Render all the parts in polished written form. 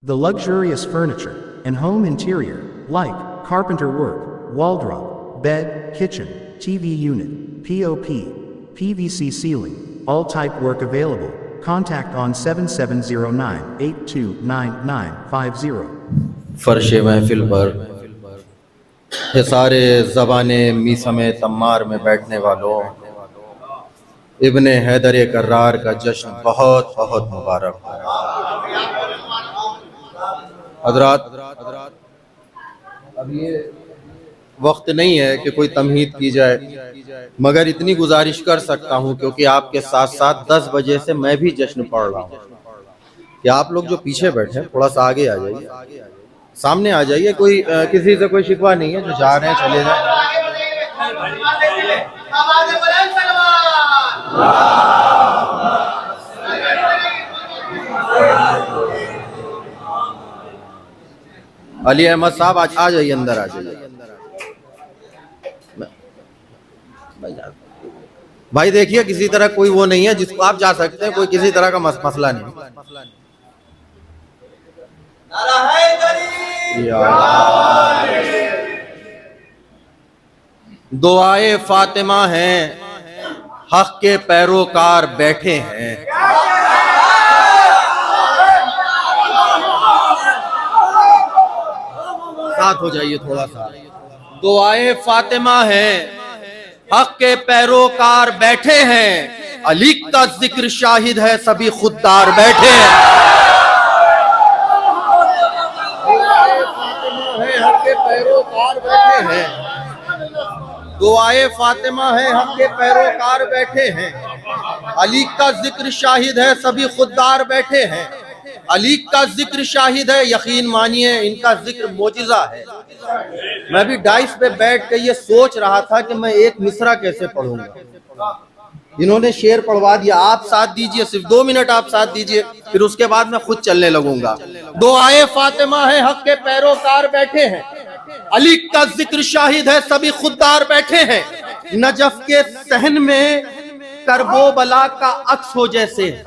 The luxurious furniture and home interior, like carpenter work, wardrobe, bed, kitchen, TV unit, POP, PVC ceiling, all type work available. Contact on 7709829950. फर्श महफिल पर हिसारे ज़बाने मीसमे तम्मार में बैठने वालों, इब्ने हैदर कर्रार का जश्न बहुत बहुत मुबारक हो। हज़रात, अब ये वक्त नहीं है कि कोई तमहीद की जाए, मगर इतनी गुजारिश कर सकता हूँ क्योंकि आपके साथ साथ 10 बजे से मैं भी जश्न पढ़ रहा हूँ कि आप लोग जो पीछे बैठे हैं थोड़ा सा आगे आ जाइए, सामने आ जाइए। कोई किसी से कोई शिकवा नहीं है, जो जा रहे हैं चले जाए। अली अहमद साहब आ जाइए, अंदर आ जाइए। भाई देखिए, किसी तरह कोई वो नहीं है जिसको आप जा सकते हैं, कोई किसी तरह का मसला नहीं। दुआए फातिमा हैं, हक के पैरोकार बैठे हैं। साथ हो जाइए थोड़ा सा। दुआए फातिमा हैं, हक के पैरोकार बैठे हैं। अली का जिक्र शाहिद है, सभी खुददार बैठे हैं। हक के पैरोकार बैठे हैं। दुआए फातिमा है, हक के पैरोकार बैठे हैं। अली का जिक्र शाहिद है, सभी खुददार बैठे हैं। अली का जिक्र शाहिद है, यकीन मानिए इनका जिक्र मोजिजा है। मैं भी डाइस पे बैठ के ये सोच रहा था कि मैं एक मिसरा कैसे पढ़ूंगा। इन्होंने शेर पढ़वा दिया। आप साथ दीजिए, सिर्फ 2 मिनट आप साथ दीजिए, फिर उसके बाद मैं खुद चलने लगूंगा। दुआए फातिमा है, हक के पैरोकार बैठे हैं। अली का जिक्र शाहिद है, सभी खुददार बैठे हैं। नजफ के सहन में करबो बला का अक्स हो जैसे।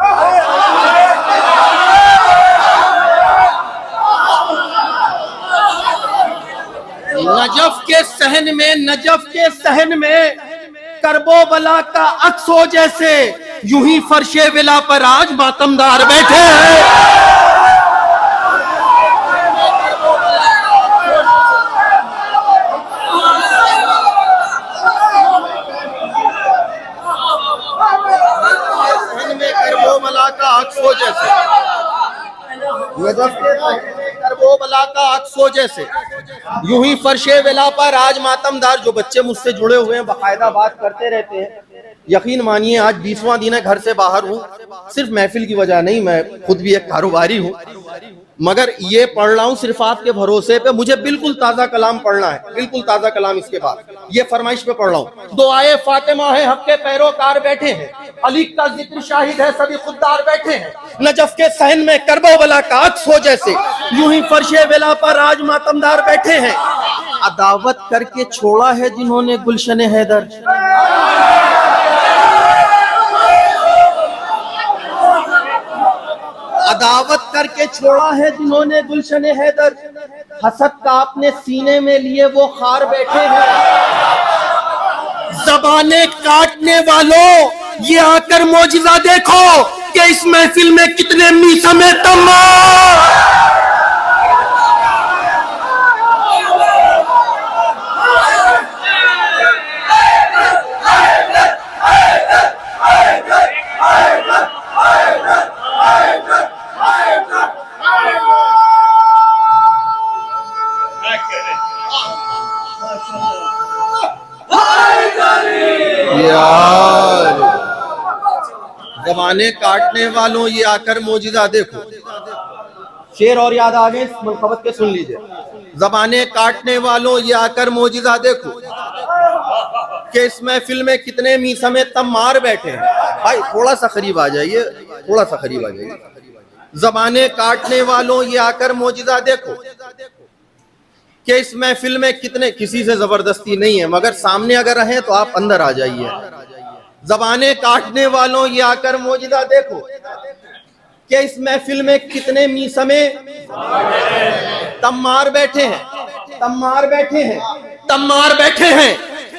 नजफ के सहन में करबो बला का अक्स हो जैसे, यूं ही फर्शे विला पर आज मातमदार बैठे हैं। सहन में करबो बला का अक्स हो जैसे, नजफ के करबो बला का अक्स हो जैसे, यूं ही फर्शे विला पर आज मातमदार। जो बच्चे मुझसे जुड़े हुए हैं बाकायदा बात करते रहते हैं। यकीन मानिए आज 20वां दिन है, घर से बाहर हूँ। सिर्फ महफिल की वजह नहीं, मैं खुद भी एक कारोबारी हूँ, मगर ये पढ़ रहा हूँ सिर्फ आपके भरोसे पे। मुझे बिल्कुल ताजा कलाम पढ़ना है, बिल्कुल ताजा कलाम। इसके बाद ये फरमाइश पे पढ़ रहा हूँ। दुआए फातिमा है, हक के पैरोकार बैठे हैं। अली का जिक्र शाहिद है, सभी खुददार बैठे हैं। नजफ के सहन में करबो बला का अक्स हो जैसे, यूं ही फर्शे विला पर आज मातमदार बैठे हैं। अदावत करके छोड़ा है जिन्होंने गुलशन हैदर, अदावत करके छोड़ा है जिन्होंने गुलशन हैदर। हसद का अपने सीने में लिए वो खार बैठे हैं। ज़बाने काटने वालों, ये आकर मौजिज़ा देखो कि इस महफिल में कितने मीसमे तम्मार। ज़बाने काटने वालों, ये आकर मौजिज़ा देखो। शेर और याद आ गए, मुल्खबत के सुन लीजिए। ज़बाने काटने वालों, ये आकर मौजिज़ा देखो कि इस महफिल में कितने मीसमे तम्मार बैठे हैं। भाई थोड़ा सा करीब आ जाइए, थोड़ा सा करीब आ जाइए। ज़बाने काटने वालों, ये आकर मौजिज़ा देखो कि इस महफिल में कितने, किसी से जबरदस्ती नहीं है, मगर सामने अगर रहे तो आप अंदर आ जाइए। ज़बाने काटने वालों, ये आकर मौजिज़ा देखो कि इस महफिल में कितने मीसमे तम्मार बैठे हैं, तम्मार बैठे हैं, तम्मार बैठे हैं,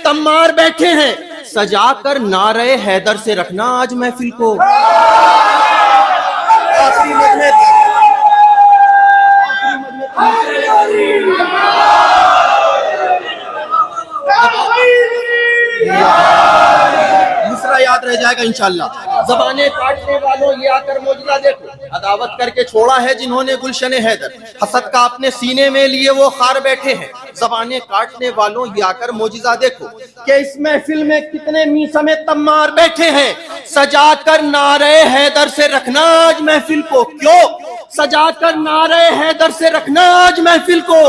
तम्मार बैठे हैं। सजा कर नारे हैदर से रखना आज महफिल को। आखिरी मजमे दूसरा याद रह जाएगा इंशाल्लाह। ज़बाने काटने वालों ये आकर मौजूदा देखो, अदावत करके छोड़ा है जिन्होंने गुलशन हैदर, हसद का अपने सीने में लिए वो खार बैठे हैं। ज़बाने काटने वालों ये आकर मौजूदा देखो कि इस महफिल में कितने मीसमे तम्मार बैठे हैं। सजा कर नारे हैदर से रखना आज महफिल को। क्यों सजा कर नारे हैदर से रखना आज महफिल को।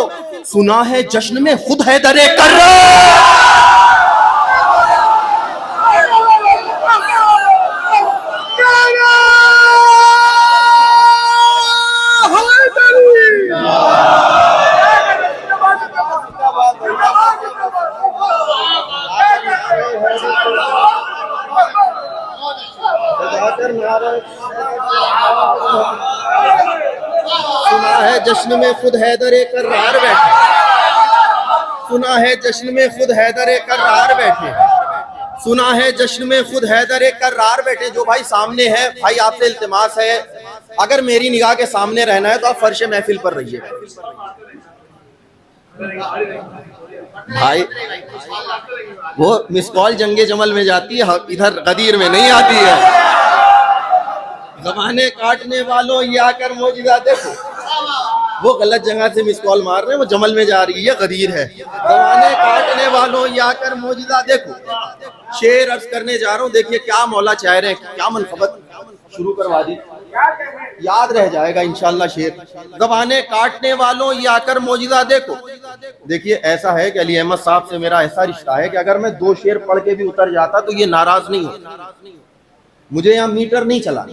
सुना है जश्न में खुद हैदर कर्रार। सुना है जश्न में खुद हैदर कर्रार बैठे, सुना है जश्न में खुद हैदर कर्रार बैठे, सुना है जश्न में खुद हैदर कर्रार बैठे। जो भाई सामने है, भाई आपसे इल्तिमास है, अगर मेरी निगाह के सामने रहना है तो आप फर्श महफिल पर रहिए। भाई वो मिस कॉल जंगे जमल में जाती है, इधर गदीर में नहीं आती है। ज़बाने काटने वालों ये आकर मौजूदा देखो, वो गलत जगह से मिस कॉल मार रहे हैं, वो जमल में जा रही है, गदीर है। ज़बाने काटने वालों ये आकर मौजूदा देखो। शेर अर्ज करने जा रहा हूँ, देखिए क्या मौला चाह रहे हैं, क्या मनखबत शुरू करवा दी, याद रह जाएगा इंशाल्लाह शेर। ज़बाने काटने वालों ये आकर मौजूदा देखो। देखिए ऐसा है कि अली अहमद साहब से मेरा ऐसा रिश्ता है कि अगर मैं 2 शेर पढ़ के भी उतर जाता तो ये नाराज नहीं होता। मुझे यहाँ मीटर नहीं चलाना,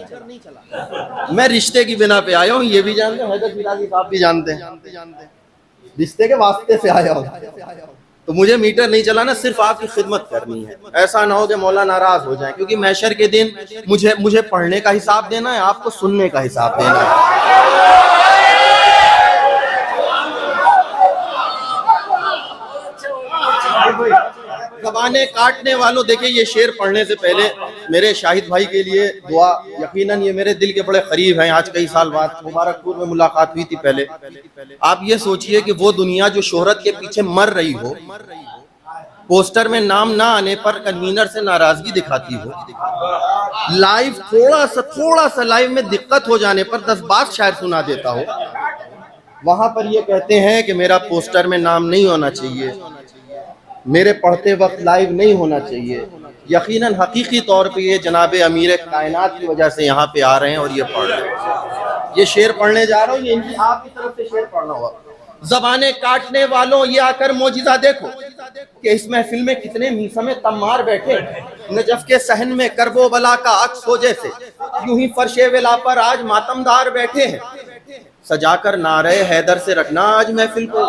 मैं रिश्ते की बिना पे आया हूँ, ये भी जानते हैं, हैदर फिराजी साहब भी जानते हैं, रिश्ते के वास्ते से आया हूँ। तो मुझे मीटर नहीं चलाना, सिर्फ आपकी खिदमत करनी है। ऐसा ना हो कि मौला नाराज हो जाए, क्योंकि महशर के दिन मुझे पढ़ने का हिसाब देना है, आपको सुनने का हिसाब देना है। ज़बाने काटने वालों, देखिए ये शेर पढ़ने से पहले मेरे शाहिद भाई के लिए दुआ। यकीनन ये मेरे दिल के बड़े करीब हैं। आज कई साल बाद मुबारकपुर में मुलाकात हुई थी पहले। आप ये सोचिए कि वो दुनिया जो शोहरत के पीछे मर रही हो, पोस्टर में नाम ना आने पर कन्वीनर से नाराजगी दिखाती हो, लाइव थोड़ा सा लाइव में दिक्कत हो जाने पर 10 बात शायर सुना देता हो, वहां पर ये कहते हैं कि मेरा पोस्टर में नाम नहीं होना चाहिए, मेरे पढ़ते वक्त लाइव नहीं होना चाहिए। यकीनन हकीकी तौर पे ये जनाब अमीर कायनात की वजह से यहाँ पे आ रहे हैं और ये पढ़ रहे हैं। ये शेर पढ़ने जा रहा हूँ, ये इनकी आपकी तरफ से शेर पढ़ना होगा। ज़बाने काटने वालों ये आकर मौजूदा देखो कि इस महफिल में कितने मीसमे तम्मार बैठे। नजफ के सहन में करबो बला का अक्स हो जैसे, यूं ही फर्शे विला पर आज मातमदार बैठे हैं। सजाकर नारे हैदर से रखना आज महफिल को।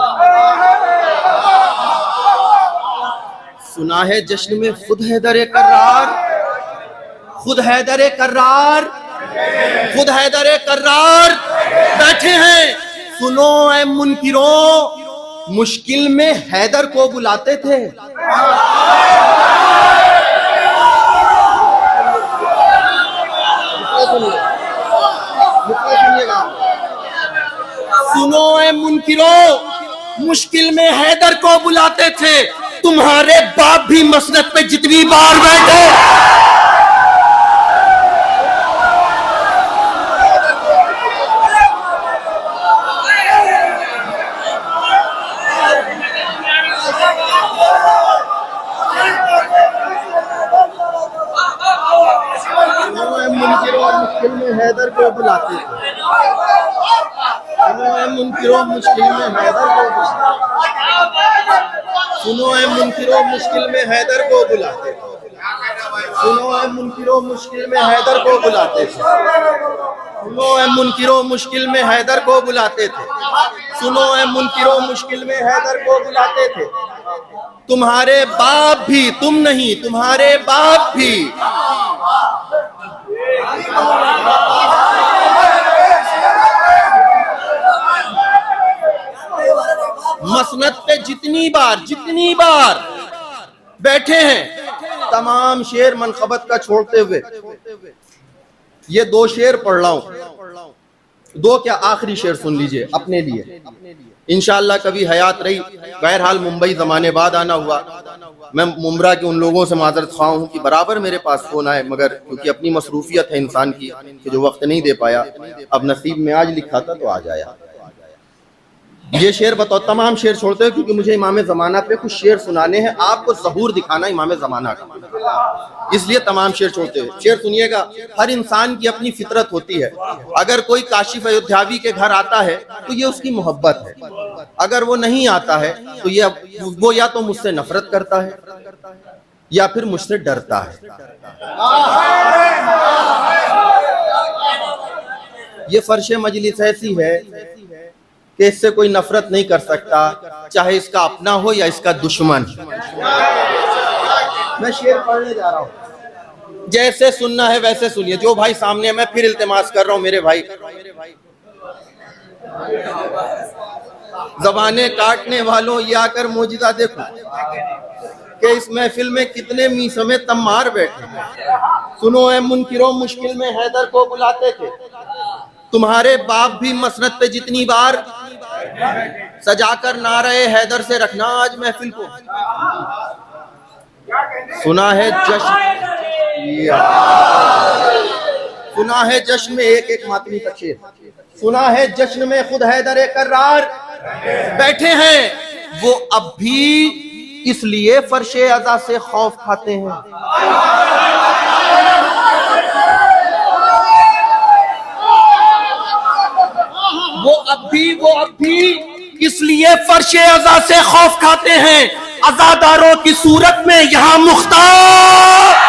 सुना है जश्न में खुद हैदर कर्रार, खुद हैदर कर्रार, खुद हैदर कर्रार बैठे हैं। सुनो ऐ मुनकिरों, मुश्किल में हैदर को बुलाते थे। सुनो ऐ मुनकिरों, मुश्किल में हैदर को बुलाते थे। तुम्हारे बाप भी मसनद पे जितनी बार बैठे, मुश्किल में हैदर को बुलाते थे। मुनकिरों मुश्किल में हैदर को सुनो ऐ मुनकिरों, मुश्किल में हैदर को बुलाते। सुनो ऐ मुनकिरों, मुश्किल में हैदर को बुलाते थे। सुनो ऐ मुनकिरों, मुश्किल में हैदर को बुलाते थे। सुनो ऐ मुनकिरों, मुश्किल में हैदर को बुलाते थे। तुम्हारे बाप भी, तुम नहीं, तुम्हारे बाप भी मसनद पे जितनी बार बैठे हैं, तमाम शेर मनखबत का छोड़ते हुए ये दो शेर पढ़ रहा हूं, दो क्या आखिरी शेर सुन लीजिए अपने लिए। इंशाअल्लाह कभी हयात रही, बहरहाल मुंबई जमाने बाद आना हुआ। मैं मुमरा के उन लोगों से माजरत ख्वाह हूँ कि बराबर मेरे पास फोन आए, मगर क्योंकि अपनी मसरूफियत है इंसान की कि जो वक्त नहीं दे पाया, अब नसीब में आज लिखा था तो आज आया। ये शेर बताओ, तमाम शेर छोड़ते हैं क्योंकि मुझे इमाम ज़माना पे कुछ शेर सुनाने हैं, आपको ज़हूर दिखाना इमाम ज़माना का, इसलिए तमाम शेर छोड़ते हैं। शेर सुनिएगा। हर इंसान की अपनी फितरत होती है। अगर कोई काशिफ अयोध्यावी के घर आता है तो ये उसकी मोहब्बत है, अगर वो नहीं आता है तो ये वो या तो मुझसे नफरत करता है या फिर मुझसे डरता है। ये फर्शे मजलिस ऐसी है कि इससे कोई नफरत नहीं कर सकता, चाहे इसका अपना हो या इसका दुश्मन। मैं शेर पढ़ने जा रहा हूं, जैसे सुनना है वैसे सुनिए। जो भाई सामने है, मैं फिर इल्तिमास कर रहा हूं मेरे भाई, ज़बाने काटने वालों ये आकर मौजूदा देखो कि इस महफिल में कितने मीसमे तम्मार बैठे। सुनो ए मुनकिरों, मुश्किल में हैदर को बुलाते थे, तुम्हारे बाप भी मसनद पे जितनी बार सजाकर नारे हैदर से रखना आज महफिल को। सुना है जश्न में एक मातमी का शेर, सुना है जश्न में खुद हैदर कर्रार बैठे हैं, वो अब भी इसलिए फर्शे अज़ा से खौफ खाते हैं। वो अब भी इसलिए फर्शे अज़ा से खौफ खाते हैं। अज़ादारों की सूरत में यहां मुख्तार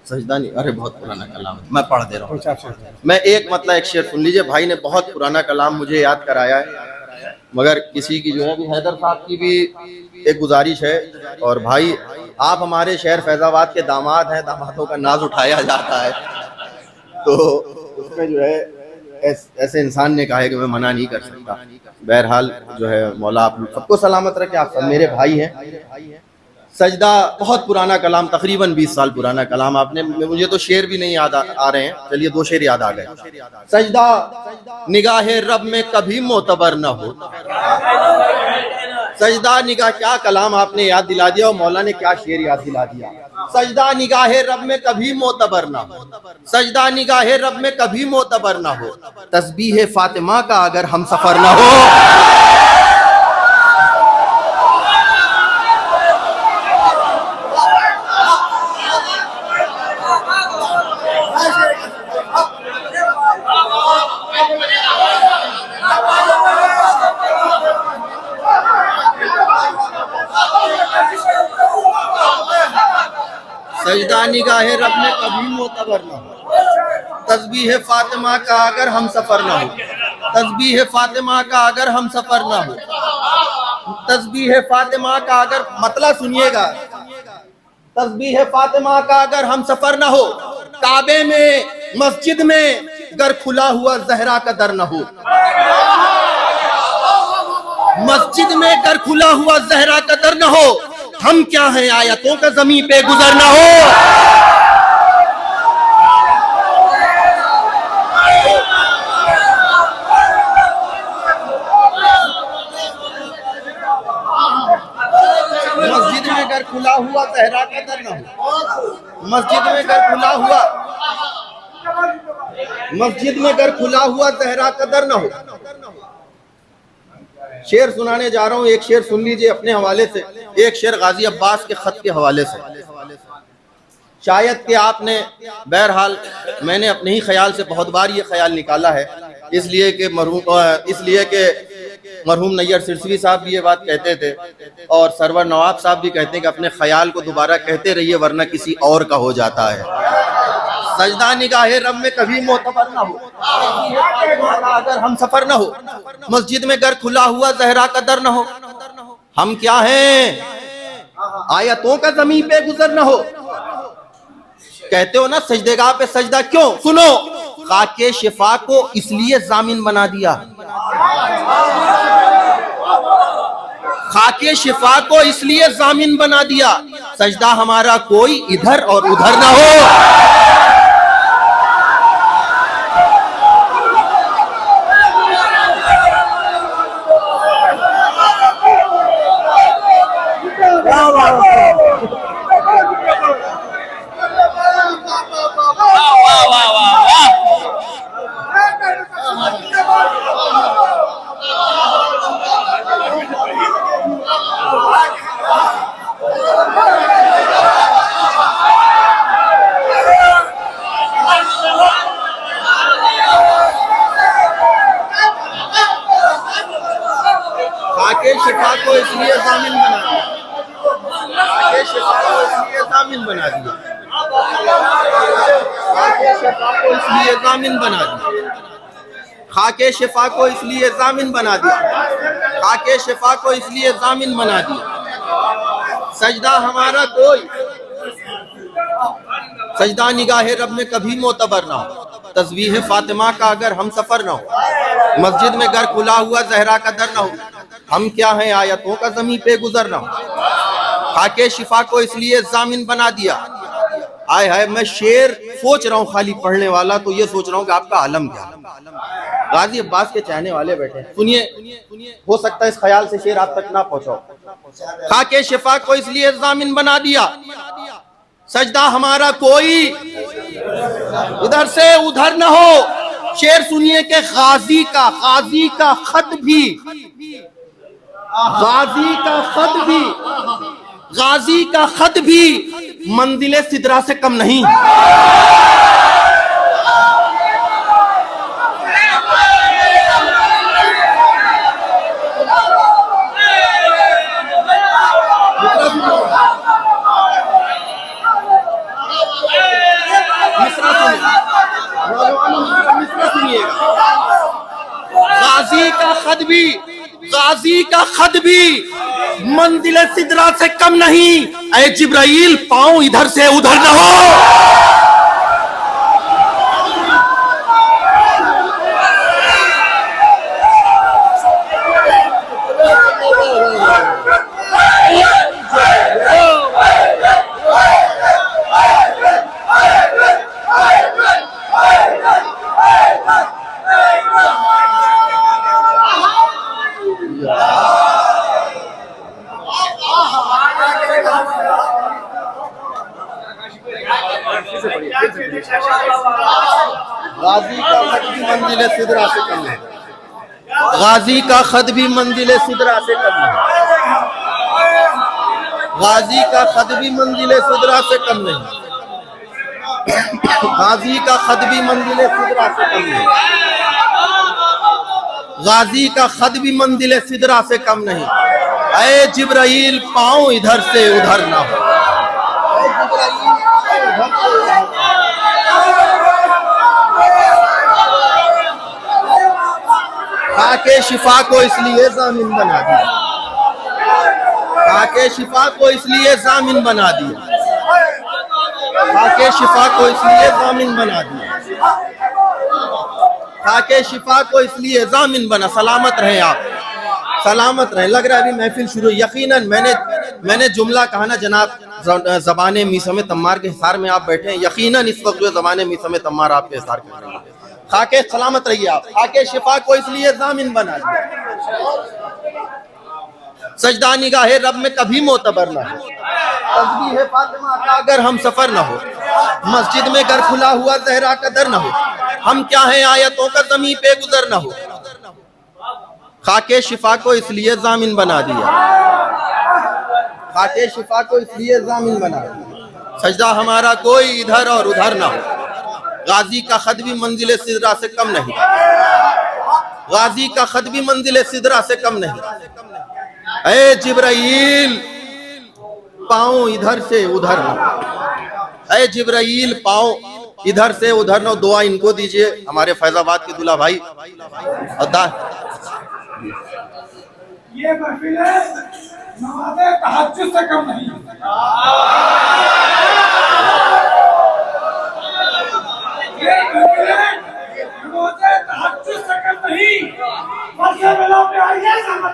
सजदा नहीं, अरे बहुत पुराना कलाम है, मैं पढ़ दे रहा हूँ। मैं एक शेर सुन लीजिए। भाई ने बहुत पुराना कलाम मुझे याद कराया है, मगर किसी की जो है हैदर साहब की भी एक गुजारिश है। और भाई आप हमारे शहर फैजाबाद के दामाद हैं, दामादों का नाज उठाया जाता है, तो उसमें जो है ऐसे इंसान ने कहा है कि मैं मना नहीं कर सकता। बहरहाल जो है मौला आप सबको सलामत रखे, आप सब मेरे भाई हैं। सजदा बहुत पुराना कलाम, तकरीबन 20 साल पुराना कलाम। आपने, मुझे तो शेर भी नहीं याद आ रहे हैं, चलिए दो शेर याद आ गए। सजदा निगाहे रब में कभी मोतबर न हो। सजदा निगाह, क्या कलाम आपने याद दिला दिया और मौला ने क्या शेर याद दिला दिया। सजदा निगाहे रब में कभी मोतबर न हो, सजदा निगाहे रब में कभी मोतबर न हो, तस्बीह फातिमा का अगर हम सफर न हो। सजदा निगाहे रब में कभी मोतबर न हो, तस्बीह फातिमा का अगर हम सफर न हो, तस्बीह फातिमा का अगर हम सफर न हो, तस्बीह फातिमा का अगर, मतलब सुनिएगा, तस्बीह फातिमा का अगर हम सफर न हो, काबे में मस्जिद में गर खुला हुआ जहरा का दर न हो, मस्जिद में गर खुला हुआ जहरा का दर न हो, हम क्या हैं आयतों का जमीन पे गुजर न हो। मस्जिद में गर खुला हुआ जहरा का दर न हो, मस्जिद में गर खुला हुआ, मस्जिद में गर खुला हुआ जहरा का दर न हो। शेर सुनाने जा रहा हूं, एक शेर सुन लीजिए अपने हवाले से, एक शेर गाजी अब्बास के खत के हवाले से। शायद कि आपने, बहरहाल मैंने अपने ही ख्याल से बहुत बार ये ख्याल निकाला है, इसलिए कि मरहूम नैयर सिरसवी साहब भी ये बात कहते थे और सरवर नवाब साहब भी कहते हैं कि अपने ख्याल को दोबारा कहते रहिए वरना किसी और का हो जाता है। सजदा निगाहे रब में कभी मोतबर ना हो, अगर हम सफर ना हो, मस्जिद में घर खुला हुआ जहरा का दर ना हो। हम क्या हैं, आयतों का जमीन पे गुजर ना हो। कहते हो ना सजदेगाह पे सजदा क्यों, सुनो, खाके शिफा को इसलिए जामिन बना दिया, खाके शिफा को इसलिए जामिन बना दिया, सजदा हमारा कोई इधर और उधर ना हो। खाके शिफा को इसलिए जामिन बना दिया, खाके शिफा को इसलिए जामिन बना दिया, खाके शिफा को इसलिए जामिन बना दिया, खाके शिफा को इसलिए जामिन बना दिया, खाके शिफा को इसलिए जामिन बना दिया। सजदा हमारा कोई, सजदा निगाहे रब में कभी मोतबर ना हो, तस्बीह फातिमा का अगर हम सफर ना हो, मस्जिद में घर खुला हुआ जहरा का दर ना हो। हम क्या हैं, आयतों का जमीन पे गुजरना हो। खाके शिफा को इसलिए जामिन बना दिया। आय हाय, मैं शेर सोच रहा हूँ खाली पढ़ने वाला, तो ये सोच रहा हूँ कि आपका आलम क्या। गाजी अब्बास के चाहने वाले बैठे, सुनिए, हो सकता है इस ख्याल से शेर आप तक ना पहुंचाओ। खाके शिफा को इसलिए जामिन बना दिया, सजदा हमारा कोई इधर से उधर न हो। शेर सुनिए कि गाजी का खत भी, गाजी का खत भी, गाजी का खत भी मंजिले सिदरा से कम नहीं। गाजी का खत भी मंजिले सिदरा से कम नहीं। ऐ जिब्राइल, पांव इधर से उधर न हो। गाजी का खत भी मंजिले सिदरा से कम नहीं। गाजी का खत भी मंजिले सिदरा से कम नहीं। गाजी का खत भी मंजिले सिदरा से कम नहीं। गाजी का खत भी मंजिले सिदरा से कम नहीं। गाजी का खत भी मंजिले सिदरा से कम नहीं। ऐ जिब्राइल, पांव इधर से उधर ना हो। खाके शिफा को इसलिए जामिन बना दिया, खाके शिफा को इसलिए जामिन बना दिया, खाके शिफा को इसलिए जामिन बना दिया, खाके शिफा को इसलिए जामिन बना। सलामत रहे आप, सलामत रहे। लग रहा है अभी महफिल शुरू। यकीनन मैंने जुमला कहा ना जनाब, ज़बाने मीसम तम्मार के हिसार में आप बैठे हैं। यकीनन इस वक्त जो ज़बाने मीसम तम्मार आपके हिसार कर रहे हैं। खाके सलामत रहिए आप। खाके शिफा को इसलिए जामिन बना दिया, सजदा निगाहे रब में कभी मोतबर ना हो। तस्बीह फातिमा का अगर हम सफर ना हो, मस्जिद में घर खुला हुआ जहरा का दर ना हो। हम क्या हैं, आयतों का जमीन पे गुजर ना हो। खाके शिफा को इसलिए जामिन बना दिया, खाके शिफा को इसलिए जामिन बना दिया। सजदा हमारा कोई इधर और उधर ना हो। गाजी का खत भी मंजिले सिदरा से कम नहीं। गाजी का खत भी मंजिले सिदरा से कम नहीं। ऐ जिब्राइल, पांव इधर से उधर ना। ऐ जिब्राइल, इधर से उधर न, दुआ इनको दीजिए, हमारे फैजाबाद के दूल्हा भाई। ये महफिल है नमाज़े तहज्जुद से कम नहीं। ये महफिल है नमाज़े तहज्जुद से कम नहीं। फर्शे वेला पे आइए सामने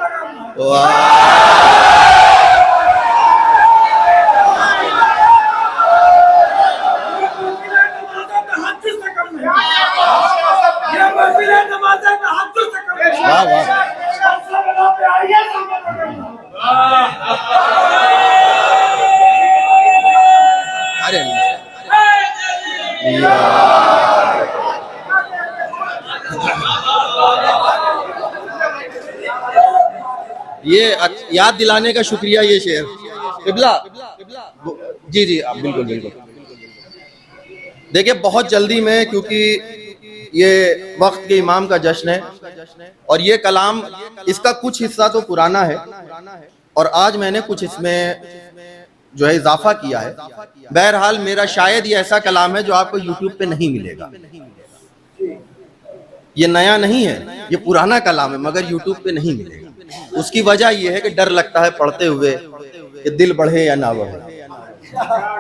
ये याद दिलाने का शुक्रिया ये शेर। किबला जी जी आप बिल्कुल बिल्कुल। देखिए बहुत जल्दी में, क्योंकि ये वक्त के इमाम का जश्न है और ये कलाम इसका कुछ हिस्सा तो पुराना है और आज मैंने कुछ इसमें जो है इजाफा किया है। बहरहाल मेरा शायद ये ऐसा कलाम है जो आपको यूट्यूब पे नहीं मिलेगा। ये नया नहीं है, ये पुराना कलाम है मगर यूट्यूब पे नहीं मिलेगा। उसकी वजह यह है कि डर लगता है पढ़ते हुए कि दिल बढ़े या ना बढ़े।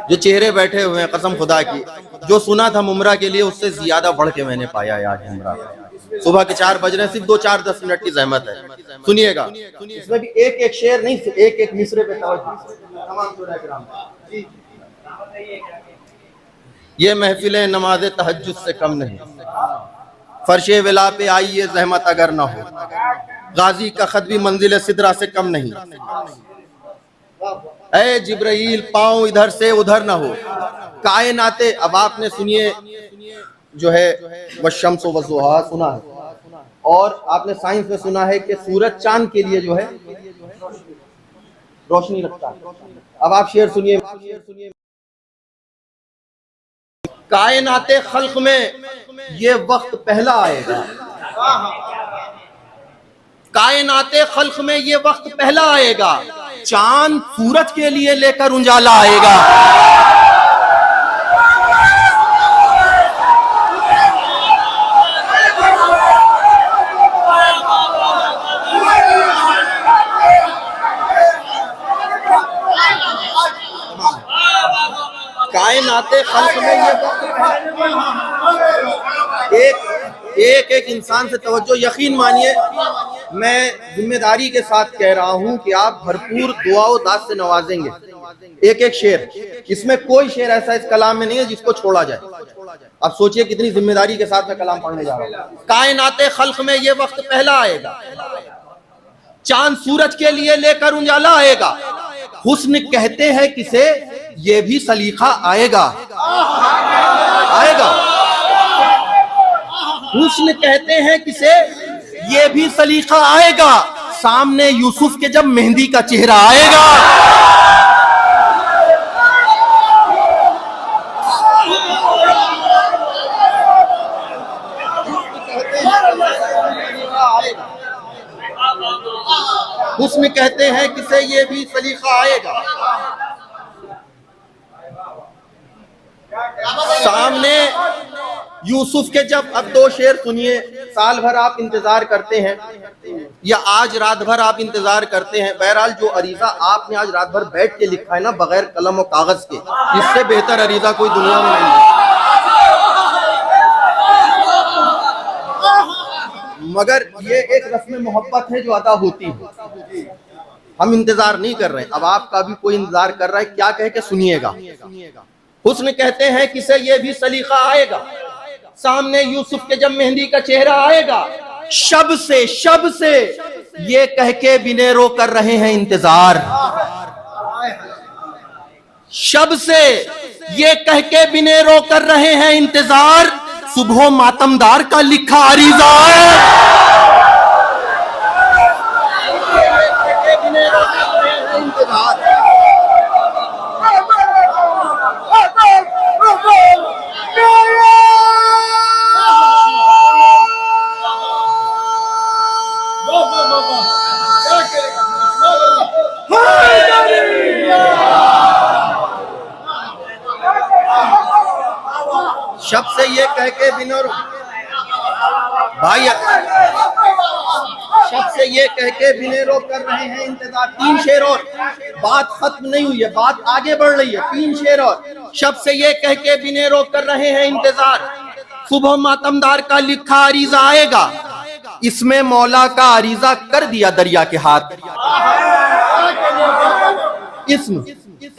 जो चेहरे बैठे हुए हैं कसम खुदा की, जो सुना था मुमरा के लिए उससे ज्यादा बढ़ के मैंने पाया है आज मुमरा। सुबह के 4 बज रहे हैं, सिर्फ 2-4-10 मिनट की जहमत है, सुनिएगा। इसमें भी एक एक शेर नहीं, एक एक मिसरे पे तवज्जो। ये महफिलें नमाज़े तहज्जुद से कम नहीं, फर्शे विला पे आइए जहमत अगर ना हो, गाजी का खत भी मंजिल सिदरा से कम नहीं। ऐ जिब्राइल पाँव इधर से उधर ना हो, कायनाते। अब आपने सुनिए जो है वशम्स वज़ुहा सुना है और आपने साइंस में सुना है कि सूरज चांद के लिए जो है रोशनी रखता है। अब आप शेर सुनिए, कायनाते खल्क में ये वक्त पहला आएगा, कायनाते खल्क में ये वक्त पहला आएगा, चांद सूरज के लिए लेकर उजाला आएगा। कायनाते खल्क में ये एक एक इंसान से तवज्जो। यकीन मानिए मैं जिम्मेदारी के साथ कह रहा हूं कि आप भरपूर दुआ और दाद से नवाजेंगे। एक एक शेर, इसमें कोई शेर ऐसा इस कलाम में नहीं है जिसको छोड़ा जाए। आप सोचिए कितनी जिम्मेदारी के साथ मैं कलाम पढ़ने जा रहा हूं। कायनाते खल्क में ये वक्त पहला आएगा, चांद सूरज के लिए लेकर उजाला आएगा, हुस्न कहते हैं किसे ये भी सलीखा आएगा, आएगा। हुस्न कहते हैं किसे ये भी सलीखा आएगा, सामने यूसुफ के जब मेहंदी का चेहरा आएगा। हुस्न कहते हैं किसे ये भी सलीखा आएगा, सामने यूसुफ के जब। अब 2 शेर सुनिए। साल भर आप इंतजार करते हैं या आज रात भर आप इंतजार करते हैं, बहरहाल जो अरीजा आपने आज रात भर बैठ के लिखा है ना बगैर कलम और कागज के, इससे बेहतर अरीजा कोई दुनिया में नहीं है। मगर ये एक रस्म मोहब्बत है जो अदा होती है। हम इंतजार नहीं कर रहे हैं, अब आपका भी कोई इंतजार कर रहा है, क्या कह के सुनिएगा। हुस्न कहते हैं किसे ये भी सलीखा आएगा, सामने यूसुफ के जब मेहंदी का चेहरा आएगा, शब से ये कह के बिनेरो कर रहे हैं इंतजार, शब से ये कह के बिनेरो कर रहे हैं इंतजार, सुबह मातमदार का लिखा अरीजा है। शब शब्द से ये कह के बिना भाई शब्द से ये कह के बिना रोक कर रहे हैं इंतजार। 3 शेर और, बात खत्म नहीं हुई है, बात आगे बढ़ रही है। 3 शेर और, शब्द से ये कह के बिना रोक कर रहे हैं इंतजार। सुबह मातमदार का लिखा अरीजा आएगा, इसमें मौला का अरीजा कर दिया दरिया के हाथ।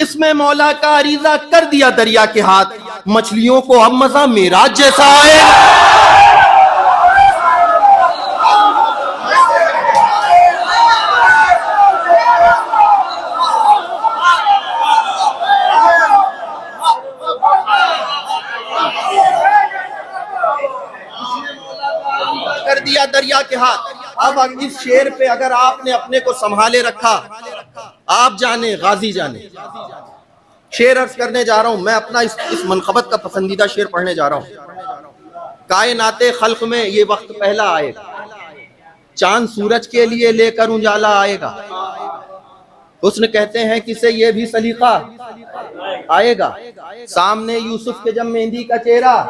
इसमें मौला का अरीजा कर दिया दरिया के हाथ। मछलियों को अब मजा मेराज जैसा आएगा। कर दिया दरिया के हाथ। अब इस शेर पे अगर आपने अपने को संभाले रखा, आप जाने गाजी जाने। शेर अर्ज करने जा रहा हूं मैं, अपना इस मनकबत का पसंदीदा शेर पढ़ने जा रहा हूं। कायनाते खल्क में ये वक्त पहला आएगा, चांद सूरज के लिए लेकर उजाला आएगा। हुस्न कहते हैं किसे ये भी सलीका आएगा, सामने यूसुफ के जब मेहंदी का चेहरा।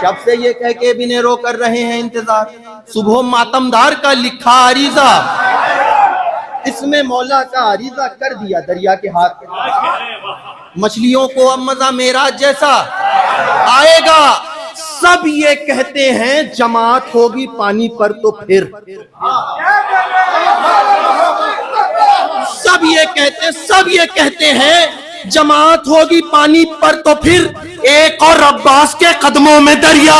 शब्द से ये कह के बिने रो कर रहे हैं इंतजार। सुबह मातमदार का लिखा अरीजा, इसमें मौला का अरीजा कर दिया दरिया के हाथ। मछलियों को अब मजा मेराज जैसा आएगा। सब ये कहते हैं जमात होगी पानी पर तो फिर, सब ये कहते हैं जमात होगी पानी पर तो फिर, एक और अब्बास के कदमों में दरिया।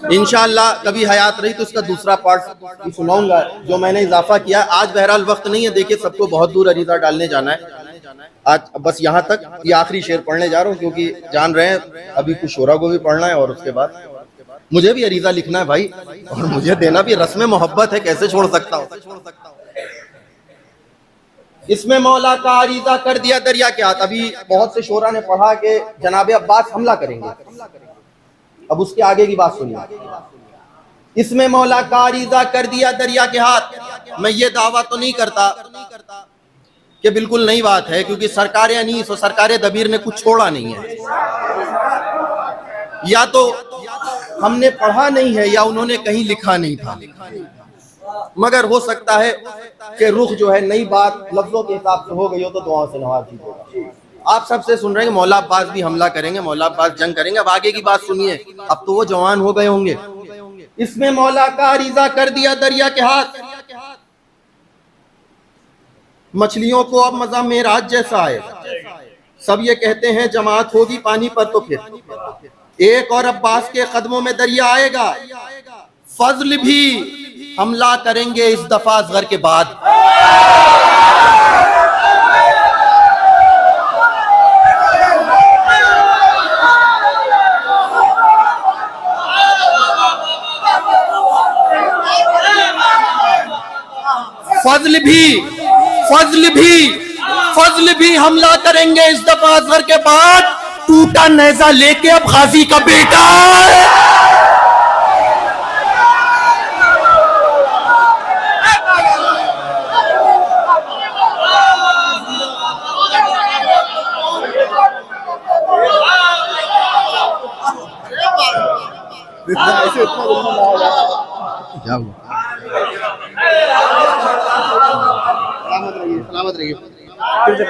इंशाअल्लाह कभी हयात रही तो उसका दूसरा पार्ट सुनाऊंगा जो मैंने इजाफा किया। आज बहरहाल वक्त नहीं है, देखिए सबको बहुत दूर अरीजा डालने जाना है। आज बस यहाँ तक, ये आखिरी शेर पढ़ने जा रहा हूँ क्योंकि जान रहे हैं अभी कुछ शोरा को भी पढ़ना है और उसके बाद मुझे भी अरीजा लिखना है भाई, और मुझे देना भी रस्म मोहब्बत है, कैसे छोड़ सकता हूँ। इसमें मौला का अरीजा कर दिया दरिया के हाथ। अभी बहुत से शोरा ने पढ़ा कि जनाब अब्बास हमला करेंगे, अब उसके आगे की बात सुनिए। इसमें मौला का अरीजा कर दिया दरिया के हाथ। मैं ये दावा तो नहीं करता कि बिल्कुल नई बात है, क्योंकि सरकार अनीस और सरकार दबीर ने कुछ छोड़ा नहीं है। या तो हमने पढ़ा नहीं है या उन्होंने कहीं लिखा नहीं था, मगर हो सकता है कि रुख जो है नई बात लफ्जों के हिसाब से हो गई हो तो दुआओं से नवाज दीजिएगा। आप सबसे सुन रहे हैं मौला अब्बास भी हमला करेंगे, मौला अब्बास जंग करेंगे। अब आगे की बात सुनिए, अब तो वो जवान हो गए होंगे। इसमें मौला का अरीजा कर दिया दरिया के हाथ। मछलियों को अब मजा मेराज जैसा आएगा। सब ये कहते हैं जमात होगी पानी पर तो फिर, एक और अब्बास के कदमों में दरिया आएगा। फजल भी हमला करेंगे इस दफा असगर के बाद। फजल भी हमला करेंगे इस दफा असगर के बाद। टूटा नेजा लेके अब गाजी का बेटा। क्या हुआ? सलामत रहिए। फिर से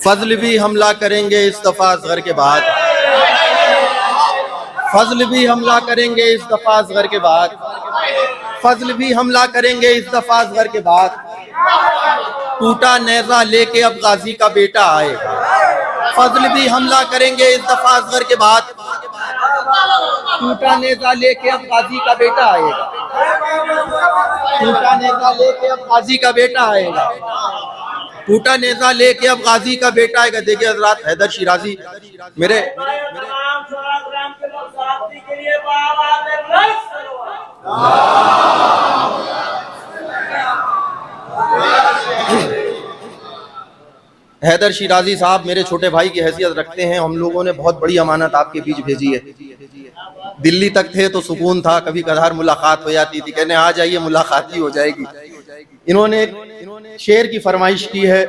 फजल भी हमला करेंगे इस दफा असगर के बाद। फजल भी हमला करेंगे इस दफा असगर के बाद। फजल भी हमला करेंगे इस दफा असगर के बाद। टूटा नेजा लेके अब गाजी का बेटा आएगा। फजल भी हमला करेंगे इस दफा असगर के बाद। टूटा नेजा लेके अब गाजी का बेटा आएगा। टूटा नेजा लेके अब गाजी का बेटा आएगा। टूटा नेजा लेके अब गाजी का बेटा आएगा। देखिए हजरात, हैदर शिराजी मेरे तमाम ग्राम के लोग शांति के लिए बाबा ने रस हैदर शिराजी साहब मेरे छोटे भाई की हैसियत रखते हैं। हम लोगों ने बहुत बड़ी अमानत आपके बीच भेजी है। दिल्ली तक थे तो सुकून था, कभी कभार मुलाकात हो जाती थी, कहने आ जाइए मुलाकात ही हो जाएगी। इन्होंने शेर की फरमाइश की है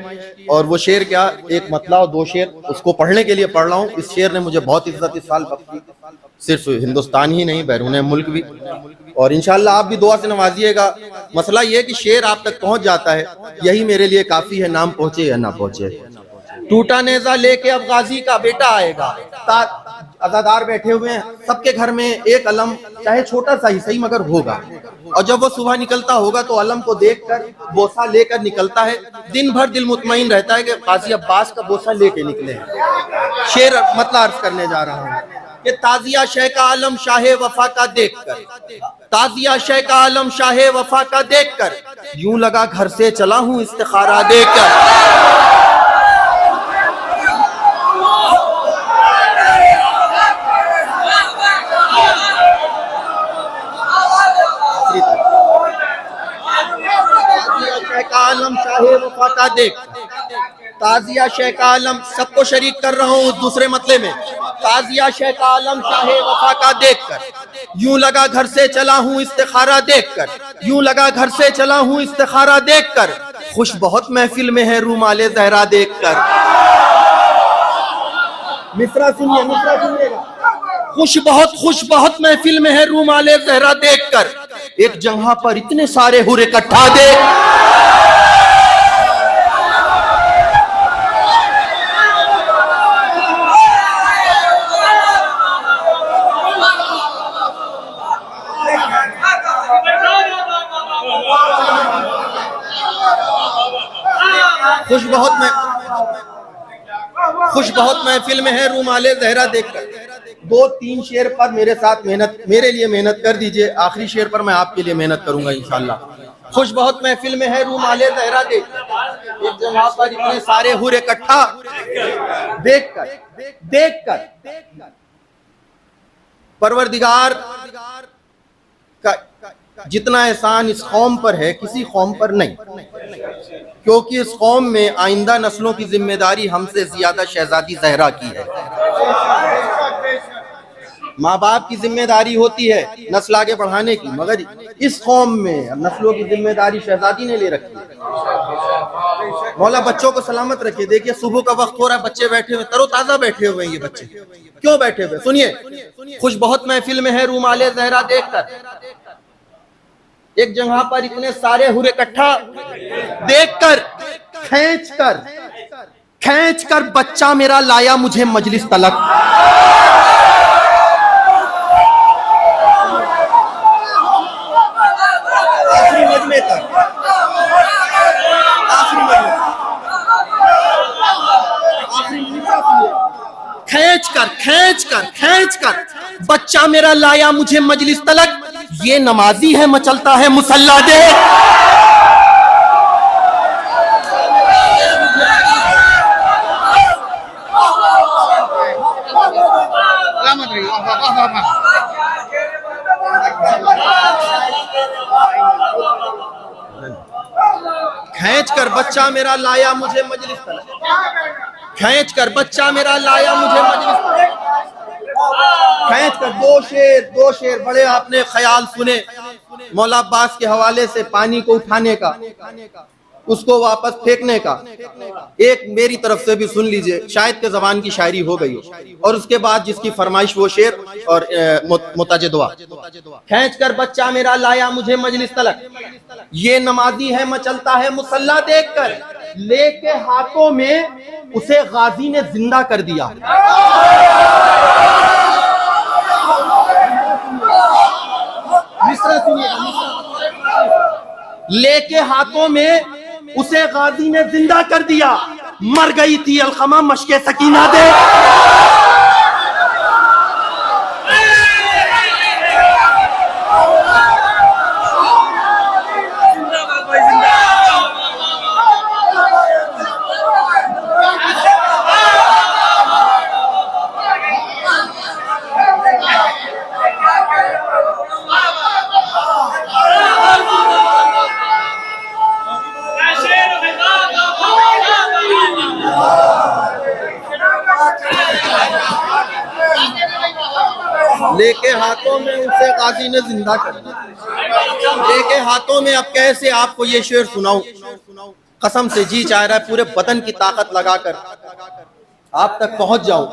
और वो शेर क्या, एक मतला और दो शेर, उसको पढ़ने के लिए पढ़ रहा हूँ। इस शेर ने मुझे बहुत इज्जत इस साल बख्शी, सिर्फ हिंदुस्तान ही नहीं बैरून मुल्क भी, और इंशाल्लाह आप भी दुआ से नवाजिएगा। मसला ये है कि शेर आप तक पहुंच जाता है, यही मेरे लिए काफी है, नाम पहुंचे या ना पहुंचे। टूटा नेजा लेके अब गाजी का बेटा आएगा। अजादार बैठे हुए हैं, सबके घर में एक अलम, चाहे छोटा सा ही सही मगर होगा, और जब वो सुबह निकलता होगा तो अलम को देखकर बोसा लेकर निकलता है। दिन भर दिल मुतमईन रहता है कि काजी अब्बास का बोसा लेके निकले हैं। शेर मतलब अर्ज करने जा रहा हूँ कि ताजिया शह का आलम शाहे वफा का देखकर, ताजिया शह का आलम शाहे वफा का देखकर, यूं लगा घर से चला हूँ इस्तिखारा देकर। आलम शाहे वफा का देख, ताजिया शेख का आलम, सबको शरीक कर रहा हूँ दूसरे मतले में। ताजिया शेख का आलम शाहे वफा का देखकर, यूं लगा घर से चला हूँ इस्तिखारा देखकर, यूं लगा घर से चला हूँ इस्तिखारा देखकर, खुश बहुत महफिल में है रूमाले जहरा देखकर। मिसरा सुनिए, मिसरा सुनिएगा। खुश बहुत महफिल में है रूमाले जहरा देखकर, एक जगह पर इतने सारे हुर इकट्ठा देख। खुश बहुत महफिल में है रूमाले जहरा देखकर। दो तीन शेर पर मेरे साथ मेहनत, मेरे लिए मेहनत कर दीजिए, आखिरी शेर पर मैं आपके लिए मेहनत करूंगा इंशाल्लाह। खुश बहुत महफिल में है रूमाले जहरा देखकर, एक जगह पर इतने सारे हुर इकट्ठा देखकर परवरदिगार का जितना एहसान इस कौम पर है किसी कौम पर नहीं, क्योंकि इस कौम में आइंदा नस्लों की जिम्मेदारी हमसे ज्यादा शहजादी जहरा की है। माँ बाप की जिम्मेदारी होती है नस्ल आगे बढ़ाने की, मगर इस कौम में नस्लों की जिम्मेदारी शहजादी ने ले रखी है। मौला बच्चों को सलामत रखे। देखिए सुबह का वक्त हो रहा है, बच्चे बैठे हुए तरोताजा बैठे हुए हैं। ये बच्चे क्यों बैठे हुए? सुनिए, खुश बहुत महफिल में है रूमाले जहरा देखकर, एक जगह पर इतने सारे हुर इकट्ठा देखकर, खींच कर बच्चा मेरा लाया मुझे मजलिस तलक। आखिरी मजमे तक, खींच कर बच्चा मेरा लाया मुझे मजलिस तलक, ये नमाजी है मचलता है मुसल्ला दे। खींच कर बच्चा मेरा लाया मुझे मजलिस तलक, खींच कर बच्चा मेरा लाया मुझे मजलिस तलक, खींच कर। दो शेर बड़े आपने ख्याल सुने मौला अब्बास के हवाले से, पानी को उठाने का, उसको वापस फेंकने का। एक मेरी तरफ से भी सुन लीजिए, शायद के जबान की शायरी हो गई हो, और उसके बाद जिसकी फरमाइश वो शेर और मुताजे दुआ। खींच कर बच्चा मेरा लाया मुझे मजलिस तलक, ये नमाजी है मचलता है मुसल्ला देखकर, लेके हाथों में उसे गाजी ने जिंदा कर दिया। लेके हाथों में उसे गाजी ने जिंदा कर दिया, मर गई थी अलखमा मशके सकीना दे। लेके हाथों में उसे गाजी ने जिंदा कर दिया। लेके हाथों में, अब कैसे आपको ये शेर सुनाऊं, कसम से जी चाह रहा है पूरे बदन की ताकत लगाकर आप तक पहुंच जाऊं,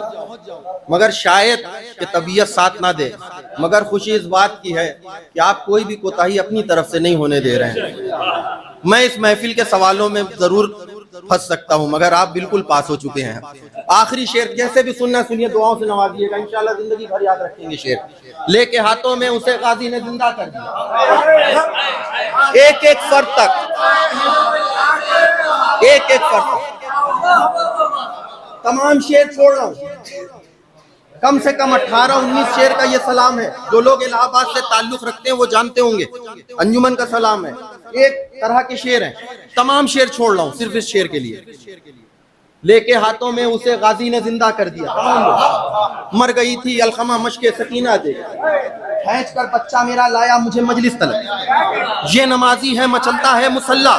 मगर शायद कि तबीयत साथ ना दे। मगर खुशी इस बात की है कि आप कोई भी कोताही अपनी तरफ से नहीं होने दे रहे हैं। मैं इस महफिल के सवालों में जरूर फंस सकता हूं, मगर आप बिल्कुल पास हो चुके हैं। आखिरी शेर जैसे भी सुनना सुनिए, दुआओं से नवाजिएगा, इंशाल्लाह जिंदगी भर याद रखेंगे शेर। लेके हाथों में उसे गाजी ने जिंदा कर दिया, एक एक फर्द तक, एक एक फर्द तक। तमाम शेर छोड़ रहा हूं, कम से कम 18-19 शेर का ये सलाम है। जो लोग इलाहाबाद से ताल्लुक रखते हैं वो जानते होंगे, अंजुमन का सलाम है। एक तरह के शेर हैं, तमाम शेर छोड़ रहा हूं सिर्फ इस शेर के लिए। लेके हाथों में उसे गाजी ने जिंदा कर दिया, मर गई थी अलखमा मशके सकीना दे, खींच कर बच्चा मेरा लाया मुझे मजलिस तलब। ये नमाजी है मचलता है मुसल्ला,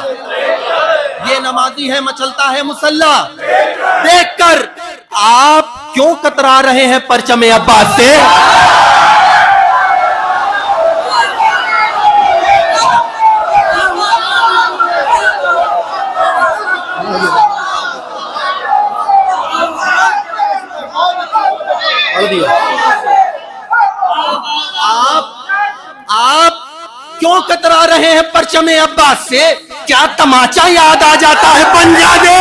ये नमाजी है मचलता है मुसल्ला। देखकर आप क्यों कतरा रहे हैं परचमे अब्बास से? आप क्यों कतरा रहे हैं परचमे अब्बास से? क्या तमाचा याद आ जाता है पंजाबे?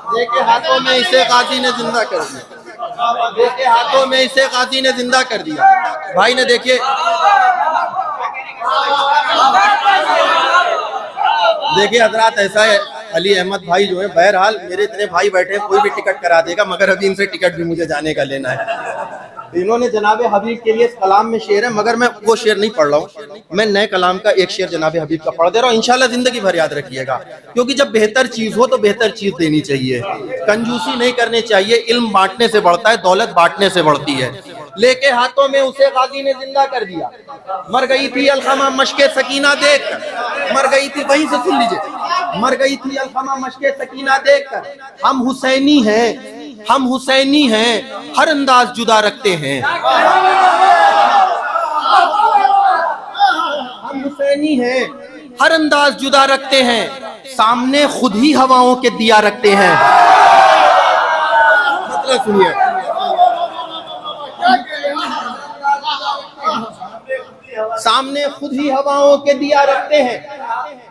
लेके हाथों में इसे गाजी ने जिंदा कर दिया, लेके हाथों में इसे गाजी ने जिंदा कर दिया। भाई ने देखिए, देखिए हजरात, ऐसा है अली अहमद भाई जो है, बहरहाल मेरे इतने भाई बैठे हैं, कोई भी टिकट करा देगा, मगर अभी इनसे टिकट भी मुझे जाने का लेना है। इन्होंने जनाबे हबीब के लिए कलाम में शेर है, मगर मैं वो शेर नहीं पढ़ रहा हूँ, मैं नए कलाम का एक शेर जनाबे हबीब का पढ़ दे रहा हूँ। इंशाल्लाह जिंदगी भर याद रखिएगा, क्योंकि जब बेहतर चीज हो तो बेहतर चीज देनी चाहिए, कंजूसी नहीं करनी चाहिए। इल्म बांटने से बढ़ता है, दौलत बांटने से बढ़ती है। लेके हाथों में उसे गाजी ने जिंदा कर दिया, मर गई थी अलखमा मशके सकीना देख कर, मर गई थी, वहीं से सुन लीजिए, मर गई थी अलखमा मशके सकीना देख कर। हम हुसैनी हैं, हम हुसैनी हैं, हर अंदाज जुदा रखते हैं। हम हुसैनी हैं, हर अंदाज जुदा रखते हैं, सामने खुद ही हवाओं के दिया रखते हैं। मतलब सुनिए, सामने खुद ही हवाओं के दिया रखते हैं,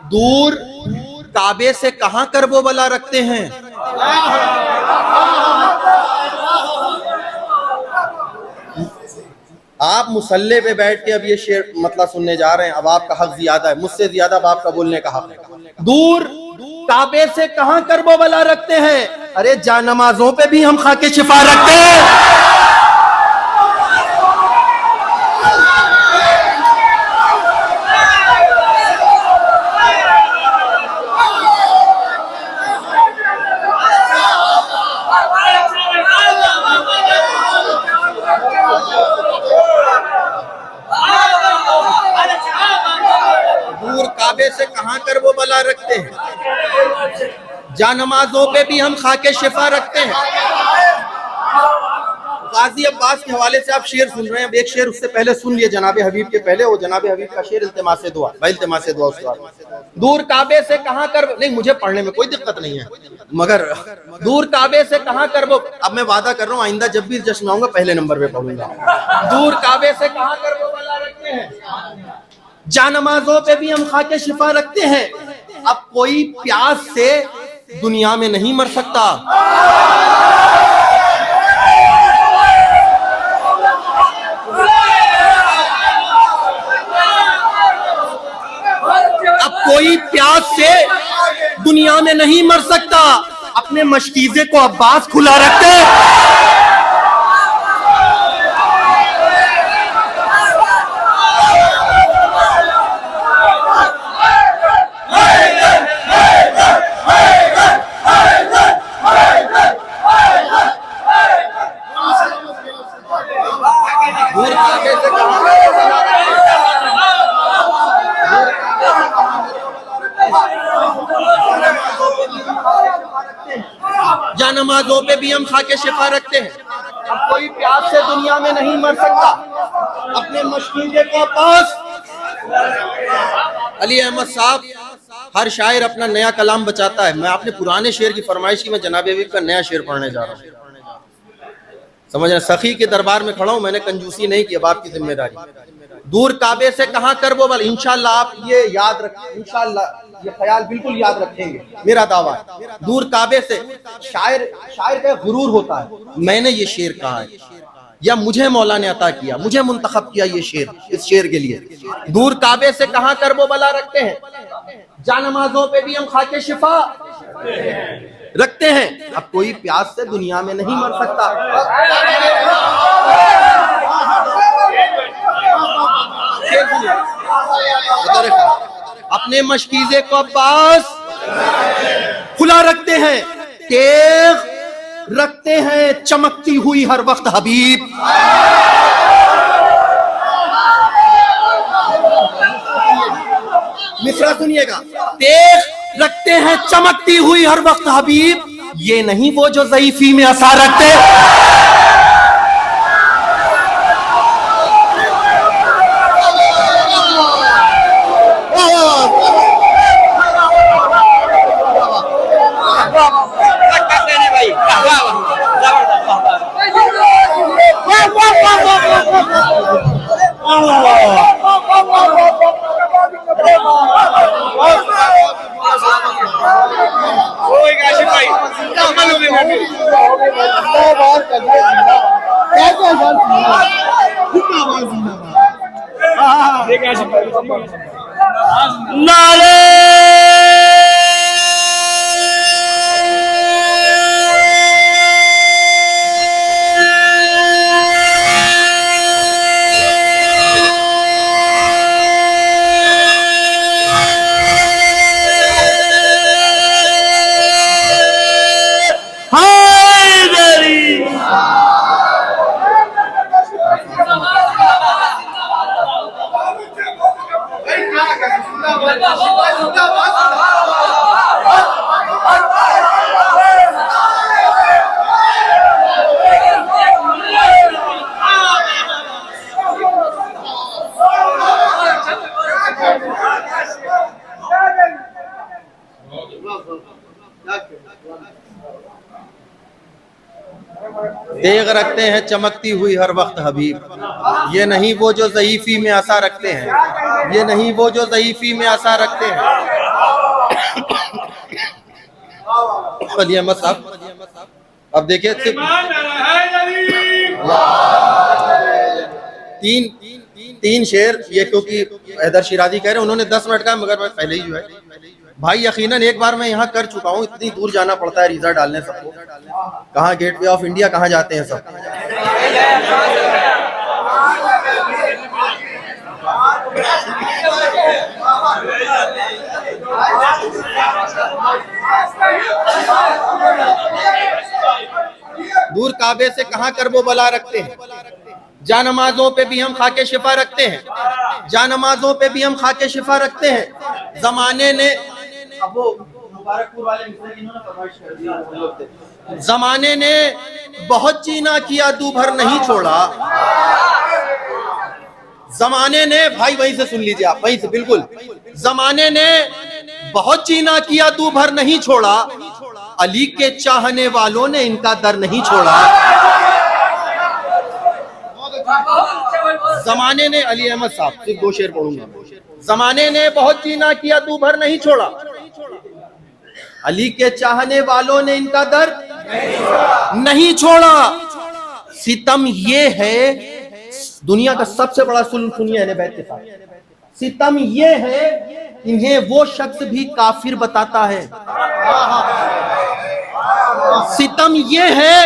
दूर काबे से कहां करबो बला रखते हैं। आप मुसल्ले पे बैठ के अब ये शेर मतलब सुनने जा रहे हैं, अब आपका हक ज्यादा है, मुझसे ज्यादा अब आपका बोलने का हक है। दूर काबे से कहां करबो बला रखते हैं, अरे जानमाजों पे भी हम खाके शिफा रखते हैं। काबे से कहां कर वो बला रखते हैं, जानमाजों पे भी हम खाके शिफा रखते हैं। गाजी अब्बास के हवाले से आप शेर सुन रहे हैं, अब एक शेर उससे पहले सुन लिए जनाबे हबीब के पहले, वो जनाबे हबीब का शेर इल्तिमास दुआ, भाई इल्तिमास दुआ उसके बाद। दूर काबे से कहां कर, नहीं मुझे पढ़ने में कोई दिक्कत नहीं है, मगर दूर काबे से कहां कर वो, अब मैं वादा कर रहा हूं आइंदा जब भी जश्न आऊंगा पहले नंबर पे पढ़ूंगा। दूर काबे से कहां कर वो बला रखते हैं, जानमाजों पे भी हम खाके शिफा रखते हैं। अब कोई प्यास से दुनिया में नहीं मर सकता, अब कोई प्यास से दुनिया में नहीं मर सकता। अपने मशकीजे को अब्बास खुला रखते, जानमाज़ों पे भी हम खाके शिफा रखते हैं। अब कोई प्यास से दुनिया में नहीं मर सकता। अपने मशकीजे को पास अली अहमद साहब, हर शायर अपना नया कलाम बचाता है। मैं अपने पुराने शेर की फरमाइश की, मैं जनाब हबीब का नया शेर पढ़ने जा रहा हूँ। समझ रहे, सखी के दरबार में खड़ा हूं, मैंने कंजूसी नहीं की, अब आपकी जिम्मेदारी। दूर काबे से कहां कर वो बल, इंशाल्लाह आप ये याद रखें, इंशाल्लाह ये ख्याल बिल्कुल याद रखेंगे, मेरा दावा है। दूर काबे से, शायर का गुरूर होता है, मैंने ये शेर कहा है या मुझे मौला ने अता किया, मुझे मुंतखब किया ये शेर, इस शेर के लिए। दूर काबे से कहां कर वो बला रखते हैं, जानमाज़ों पे भी हम खाके शिफा रखते हैं। अब कोई प्यास से दुनिया में नहीं मर सकता। अपने मशकीजे को पास खुला रखते हैं, तेग रखते हैं चमकती हुई हर वक्त हबीब। मिसरा सुनिएगा, तेग रखते हैं चमकती हुई हर वक्त हबीब, ये नहीं वो जो ज़ईफ़ी में असर रखते। नारे तेग रखते हैं चमकती हुई हर वक्त हबीब, ये नहीं वो जो ज़ईफ़ी में आशा रखते हैं, ये नहीं वो जो ज़ईफ़ी में आशा रखते हैं। अली अहमद साहब, अब देखिए तीन शेर ये, क्योंकि हैदर शिराज़ी कह रहे हैं, उन्होंने 10 मिनट का, मगर मैं पहले ही जो है भाई यकीनन एक बार मैं यहाँ कर चुका हूँ, इतनी दूर जाना पड़ता है रीज़ा डालने सबको। कहाँ गेटवे ऑफ इंडिया, कहाँ जाते हैं सब। दूर काबे से कहाँ करबो बला रखते हैं, जानमाज़ों पे भी हम खाके शिफा रखते हैं, जानमाज़ों पे भी हम खाके शिफा रखते हैं। जमाने ने, अब वो मुबारकपुर वाले इन्होंने फरमाइश कर दिया, जमाने ने बहुत जीना किया दू भर नहीं छोड़ा। जमाने ने, भाई वहीं से सुन लीजिए आप, वहीं से बिल्कुल, जमाने ने बहुत जीना किया दू भर नहीं छोड़ा, अली के चाहने वालों ने इनका दर नहीं छोड़ा। जमाने ने, अली अहमद साहब, सिर्फ 2 शेर पढ़ूंगा। जमाने ने बहुत जीना किया दू भर नहीं छोड़ा, अली के चाहने वालों ने इनका दर नहीं छोड़ा। सितम ये है, दुनिया का सबसे बड़ा जुल्म सुनिए अहले बैत के साथ, सितम ये है, इन्हें वो शख्स भी काफिर बताता है। सितम ये है,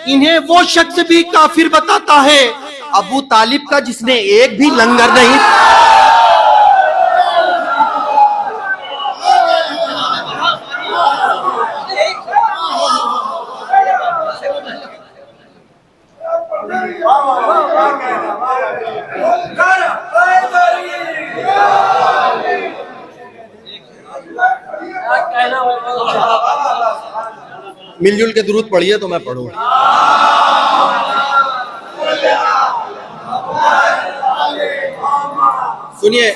इन्हें वो शख्स भी काफिर बताता है, अबू तालिब का जिसने एक भी लंगर नहीं। मिलजुल के दुरूद पढ़िए तो मैं पढ़ूं। सुनिए,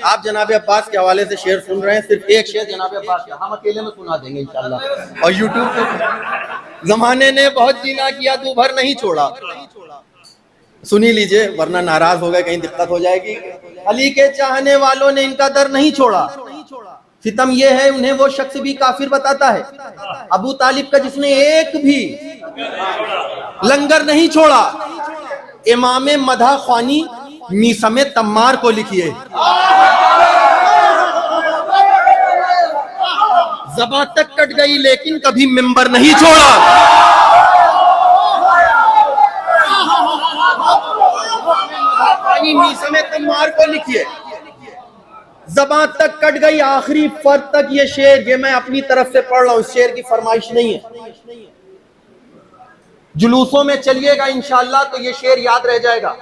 आप जनाब अब्बास के हवाले से शेर सुन रहे हैं, सिर्फ एक शेर जनाब अब्बास का हम अकेले में सुना देंगे इंशाल्लाह। और यूट्यूब पे जमाने ने बहुत जीना किया तू भर नहीं छोड़ा, सुनी लीजिए वरना नाराज हो गए, कहीं दिक्कत हो जाएगी। अली के चाहने वालों ने इनका दर नहीं छोड़ा, सितम ये है उन्हें वो शख्स भी काफिर बताता है, अबू तालिब का जिसने एक भी लंगर नहीं छोड़ा। इमाम मधा ख्वानी मीसम तम्मार को लिखिए, ज़बां तक कट गई लेकिन कभी मिंबर नहीं छोड़ा। मीसम तम्मार को लिखिए, ज़बां तक कट गई आखिरी फर्द तक। ये शेर ये मैं अपनी तरफ से पढ़ रहा हूं, इस शेर की फरमाइश नहीं है। जुलूसों में चलिएगा इंशाअल्लाह तो ये शेर याद रह जाएगा।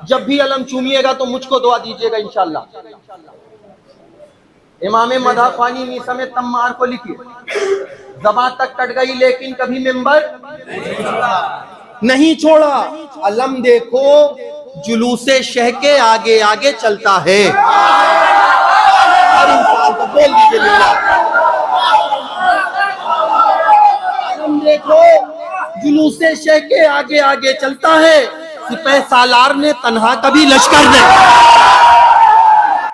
जब भी अलम चूमिएगा तो मुझको दुआ दीजिएगा इंशाअल्लाह। इमाम मधा ख्वानी मीसम तम्मार को लिखिए, ज़बां तक कट गई लेकिन कभी मिंबर नहीं छोड़ा। अलम देखो जुलूसे शह के आगे आगे चलता है। हर इंसान को बोल दीजिए लिल्लाह। अलम देखो जुलूसे शह के आगे आगे चलता है, सिपह सालार ने तन्हा कभी लश्कर नहीं।